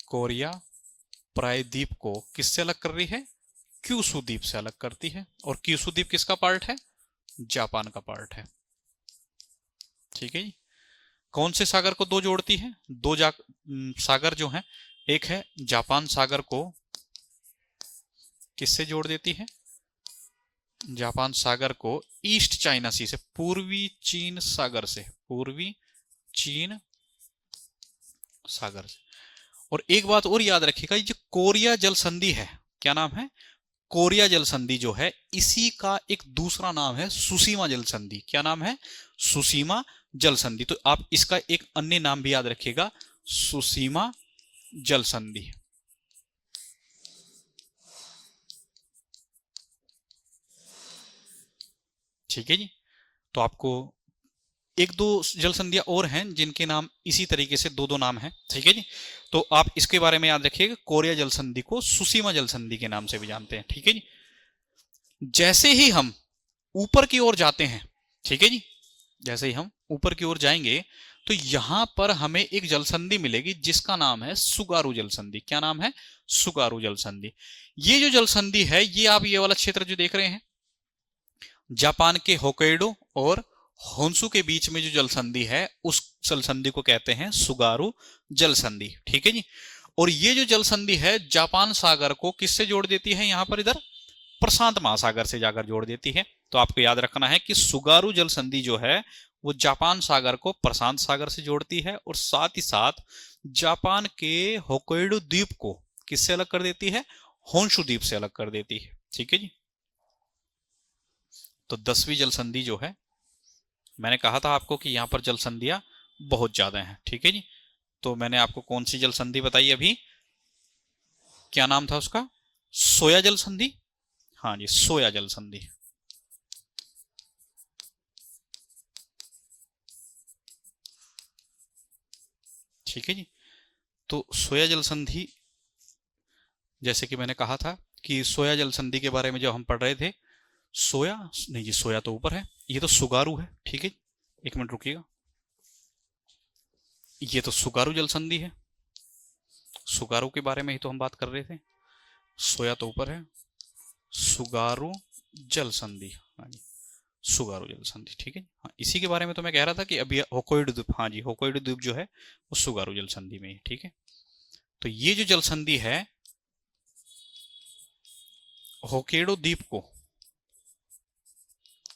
कोरिया प्रायद्वीप को किससे अलग कर रही है? क्यूशू द्वीप से अलग करती है। और क्यूशू द्वीप किसका पार्ट है? जापान का पार्ट है। ठीक है जी। कौन से सागर को दो जोड़ती है? दो सागर जो है, एक है जापान सागर को किससे जोड़ देती है? जापान सागर को ईस्ट चाइना सी से, पूर्वी चीन सागर से, पूर्वी चीन सागर से। और एक बात और याद रखिएगा, ये जो कोरिया जल संधि है, क्या नाम है? कोरिया जल संधि जो है, इसी का एक दूसरा नाम है सुसीमा जल संधि। क्या नाम है? सुसीमा जल संधि। तो आप इसका एक अन्य नाम भी याद रखिएगा, सुसीमा जल संधि। ठीक है जी। तो आपको एक दो जल संधियां और हैं जिनके नाम इसी तरीके से दो दो नाम हैं। ठीक है जी। तो आप इसके बारे में याद रखिएगा, कोरिया जल संधि को सुसीमा जल संधि के नाम से भी जानते हैं। ठीक है जी। जैसे ही हम ऊपर की ओर जाते हैं, ठीक है जी, जैसे ही हम ऊपर की ओर जाएंगे तो यहां पर हमें एक जलसंधि मिलेगी जिसका नाम है सुगारू जलसंधि। क्या नाम है? सुगारू जलसंधि। ये जो जलसंधि है, ये आप ये वाला क्षेत्र जो देख रहे हैं, जापान के होक्काइडो और होन्शु के बीच में जो जलसंधि है, उस जलसंधि को कहते हैं सुगारू जलसंधि। ठीक है जी। और ये जो जलसंधि है, जापान सागर को किससे जोड़ देती है? यहां पर इधर प्रशांत महासागर से जाकर जोड़ देती है। तो आपको याद रखना है कि सुगारू जलसंधि जो है वो जापान सागर को प्रशांत सागर से जोड़ती है, और साथ ही साथ जापान के होक्काइडो द्वीप को किससे अलग कर देती है? होन्शु द्वीप से अलग कर देती है। ठीक है जी। तो 10वीं जलसंधि जो है, मैंने कहा था आपको कि यहां पर जलसंधियां बहुत ज्यादा हैं। ठीक है जी। तो मैंने आपको कौन सी जलसंधि बताई अभी? क्या नाम था उसका? सोया जल संधि। हाँ जी, सोया जल संधि। ठीक है जी। तो सोया जल संधि, जैसे कि मैंने कहा था कि सोया जल संधि के बारे में जो हम पढ़ रहे थे, सोया नहीं जी, सोया तो ऊपर है, ये तो सुगारू है। ठीक है, एक मिनट रुकिएगा, ये तो सुगारू जल संधि है, सुगारू के बारे में ही तो हम बात कर रहे थे। सोया तो ऊपर है, सुगारू जल संधि। हाँ जी, सुगारू जल संधि। ठीक है, हाँ, इसी के बारे में तो मैं कह रहा था कि अभी होकोइडो द्वीप, हाँ जी, होकोइडो द्वीप जो है वो सुगारू जल संधि में है। ठीक है, तो ये जो जल संधि है होक्काइडो द्वीप को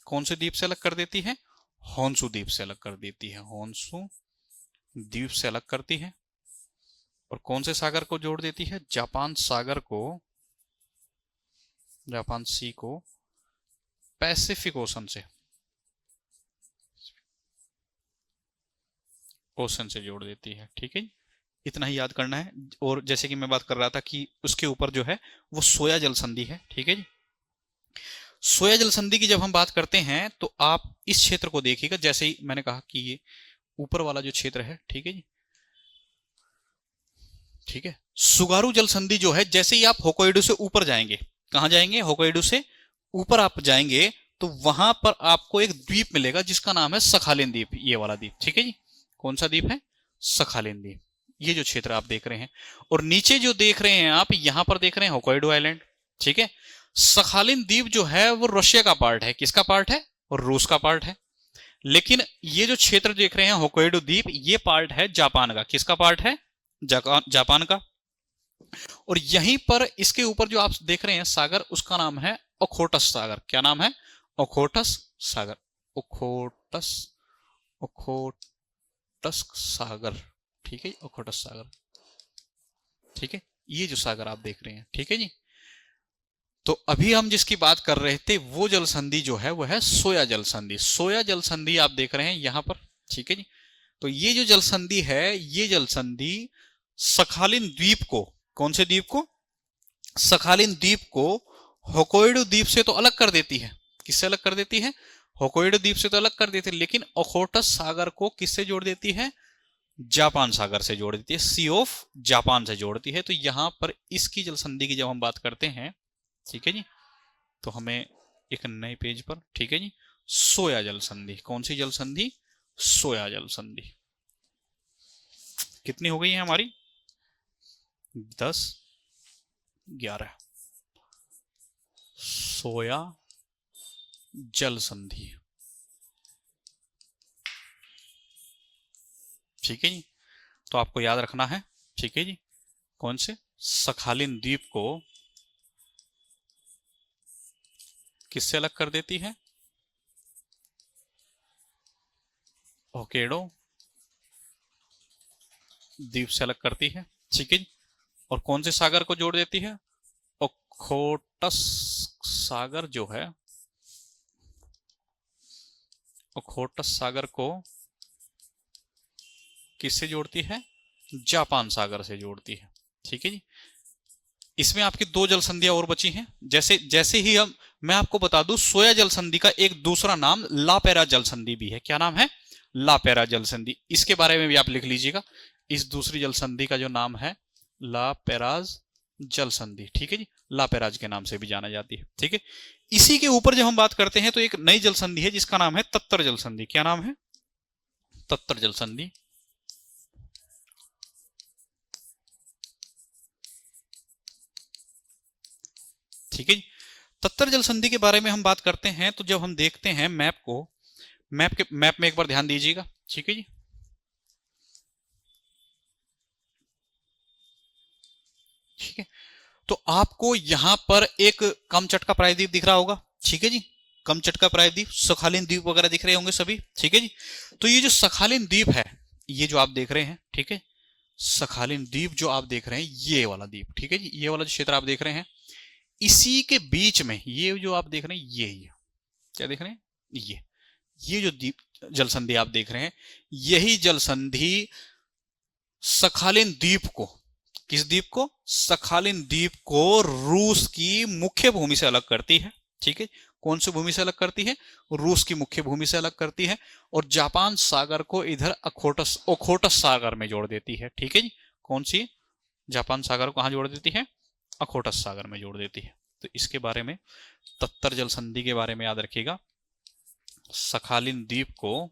कौन से द्वीप से अलग कर देती है? होन्शु द्वीप से अलग कर देती है, होन्शु द्वीप से अलग करती है। और कौन से सागर को जोड़ देती है? जापान सागर को, जापान सी को पैसिफिक ओशन से, ओशन से जोड़ देती है। ठीक है, इतना ही याद करना है। और जैसे कि मैं बात कर रहा था कि उसके ऊपर जो है वो सोया जल संधि है। ठीक है जी, सोया जल संधि की जब हम बात करते हैं तो आप इस क्षेत्र को देखिएगा, जैसे ही मैंने कहा कि ये ऊपर वाला जो क्षेत्र है। ठीक है जी, ठीक है, सुगारू जल संधि जो है, जैसे ही आप होक्काइडो से ऊपर जाएंगे, कहां जाएंगे? होक्काइडो से ऊपर आप जाएंगे तो वहां पर आपको एक द्वीप मिलेगा जिसका नाम है सखालिन द्वीप, ये वाला द्वीप। ठीक है जी, कौन सा द्वीप है? सखालिन द्वीप, ये जो क्षेत्र आप देख रहे हैं। और नीचे जो देख रहे हैं आप, यहां पर देख रहे हैं होक्काइडो आइलैंड। ठीक है, सखालिन द्वीप जो है वो रशिया का पार्ट है। किसका पार्ट है? और रूस का पार्ट है। लेकिन ये जो क्षेत्र देख रहे हैं होक्काइडो द्वीप, ये पार्ट है जापान का। किसका पार्ट है? जापान का। और यहीं पर इसके ऊपर जो आप देख रहे हैं सागर, उसका नाम है ओखोटस सागर। क्या नाम है? ओखोटस सागर, ओखोटस, ओखोटस सागर। ठीक है, ओखोटस सागर। ठीक है, ये जो सागर आप देख रहे हैं। ठीक है जी, तो अभी हम जिसकी बात कर रहे थे वो जल संधि जो है वो है सोया जल संधि। सोया जल संधि आप देख रहे हैं यहां पर। ठीक है जी, तो ये जो जल संधि है, ये जल संधि सखालिन द्वीप को, कौन से द्वीप को? सखालिन द्वीप को होक्काइडो द्वीप से तो अलग कर देती है। किससे अलग कर देती है? होक्काइडो द्वीप से तो अलग कर देती है, लेकिन ओखोटस सागर को किससे जोड़ देती है? जापान सागर से जोड़ देती है, सी ऑफ जापान से जोड़ती है। तो यहां पर इसकी जल संधि की जब हम बात करते हैं, ठीक है जी, तो हमें एक नए पेज पर, ठीक है जी, सोया जल संधि, कौन सी जल संधि? सोया जल संधि। कितनी हो गई है हमारी? 10, 11। सोया जल संधि। ठीक है जी, तो आपको याद रखना है। ठीक है जी, कौन से? सखालिन द्वीप को किससे अलग कर देती है? होक्काइडो द्वीप से अलग करती है। ठीक है जी, और कौन से सागर को जोड़ देती है? ओखोटस सागर जो है, ओखोटस सागर को किससे जोड़ती है? जापान सागर से जोड़ती है। ठीक है जी, इसमें आपकी 2 जल संधियां और बची हैं। जैसे जैसे ही मैं आपको बता दूं, सोया जल संधि का एक दूसरा नाम लापेरा जल संधि भी है। क्या नाम है? लापेरा जल संधि। इसके बारे में भी आप लिख लीजिएगा। इस दूसरी जल संधि का जो नाम है लापेराज जल संधि। ठीक है जी, लापेराज के नाम से भी जाना जाती है। ठीक है, इसी के ऊपर जब हम बात करते हैं तो एक नई जल संधि है जिसका नाम है तत्तर जल संधि। क्या नाम है? तत्तर जल संधि। ठीक है, तत्तर जल संधि के बारे में हम बात करते हैं तो जब हम देखते हैं मैप को, मैप में एक बार ध्यान दीजिएगा। ठीक है जी, ठीक है, तो आपको यहां पर एक कमचटका प्रायद्वीप दिख रहा होगा। ठीक है जी, कमचटका प्रायद्वीप, सखालिन द्वीप वगैरह दिख रहे होंगे सभी। ठीक है जी, तो ये जो सखालिन द्वीप है, ये जो आप देख रहे हैं, ठीक है, सखालिन द्वीप जो आप देख रहे हैं, ये वाला द्वीप, ठीक है जी, ये वाला जो क्षेत्र आप देख रहे हैं, इसी के बीच में ये जो आप देख रहे हैं, ये क्या देख रहे हैं? ये जो द्वीप जल संधि आप देख रहे हैं, यही जल संधि सखालिन द्वीप को किस द्वीप को? सखालिन द्वीप को रूस की मुख्य भूमि से अलग करती है। ठीक है, कौन सी भूमि से अलग करती है? रूस की मुख्य भूमि से अलग करती है, और जापान सागर को इधर ओखोटस सागर में जोड़ देती है। ठीक है जी, कौन सी? जापान सागर को कहां जोड़ देती है? ओखोटस सागर में जोड़ देती है। तो इसके बारे में, तत्तर जल संधि के बारे में याद रखिएगा। सखालिन द्वीप को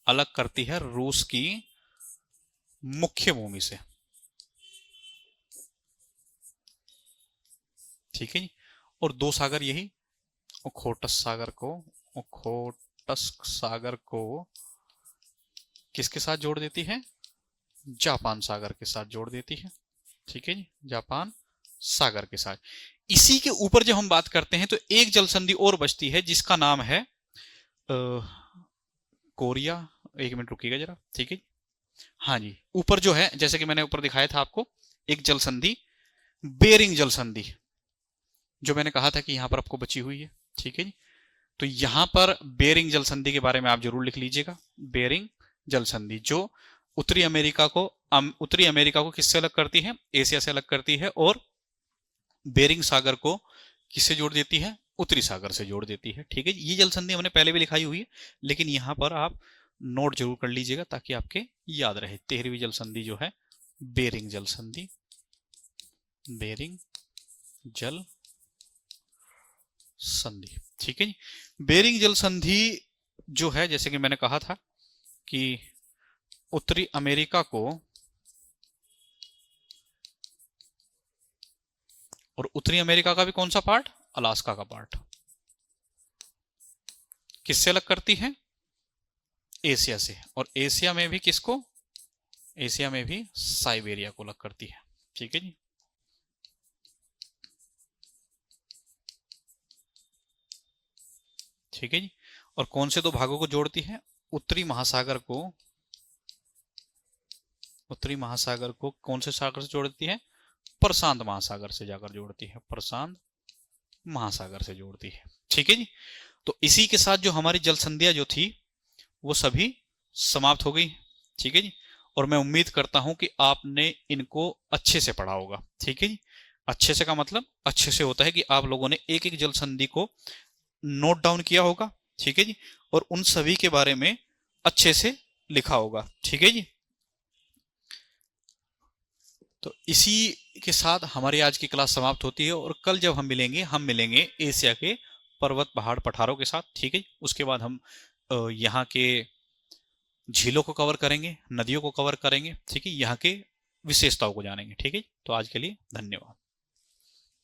अलग करती है रूस की मुख्य भूमि से। ठीक है जी, और दो सागर यही ओखोटस सागर को किसके साथ जोड़ देती है? जापान सागर के साथ जोड़ देती है। ठीक है जी, जापान सागर के साथ। इसी के ऊपर जब हम बात करते हैं तो एक जल संधि और बचती है जिसका नाम है कोरिया। एक मिनट रुकिएगा जरा। ठीक है, हाँ जी, ऊपर जो है, जैसे कि मैंने ऊपर दिखाया था आपको, एक जल संधि, बेरिंग जल संधि, जो मैंने कहा था कि यहां पर आपको बची हुई है। ठीक है जी, तो यहां पर बेरिंग जल संधि के बारे में आप जरूर लिख लीजिएगा। बेरिंग जल संधि जो उत्तरी अमेरिका को किससे अलग करती है? एशिया से अलग करती है, और बेरिंग सागर को किससे जोड़ देती है? उत्तरी सागर से जोड़ देती है। ठीक है, ये जल संधि हमने पहले भी लिखाई हुई है, लेकिन यहां पर आप नोट जरूर कर लीजिएगा ताकि आपके याद रहे। 13वीं जल संधि जो है बेरिंग जल संधि, बेरिंग जल संधि। ठीक है जी, बेरिंग जल संधि जो है, जैसे कि मैंने कहा था कि उत्तरी अमेरिका को, और उत्तरी अमेरिका का भी कौन सा पार्ट? अलास्का का पार्ट, किससे अलग करती है? एशिया से। और एशिया में भी किसको? एशिया में भी साइबेरिया को अलग करती है। ठीक है जी, ठीक है जी, और कौन से दो भागों को जोड़ती है? उत्तरी महासागर को कौन से सागर से जोड़ती है? प्रशांत महासागर से जाकर जोड़ती है, प्रशांत महासागर से जोड़ती है। ठीक है जी, तो इसी के साथ जो हमारी जल संधियां जो थी वो सभी समाप्त हो गई। ठीक है जी, और मैं उम्मीद करता हूं कि आपने इनको अच्छे से पढ़ा होगा। ठीक है जी, अच्छे से का मतलब अच्छे से होता है कि आप लोगों ने एक एक जल संधि को नोट डाउन किया होगा। ठीक है जी, और उन सभी के बारे में अच्छे से लिखा होगा। ठीक है जी, तो इसी के साथ हमारी आज की क्लास समाप्त होती है, और कल जब हम मिलेंगे एशिया के पर्वत पहाड़ पठारों के साथ। ठीक है, उसके बाद हम यहाँ के झीलों को कवर करेंगे, नदियों को कवर करेंगे। ठीक है, यहाँ के विशेषताओं को जानेंगे। ठीक है, तो आज के लिए धन्यवाद।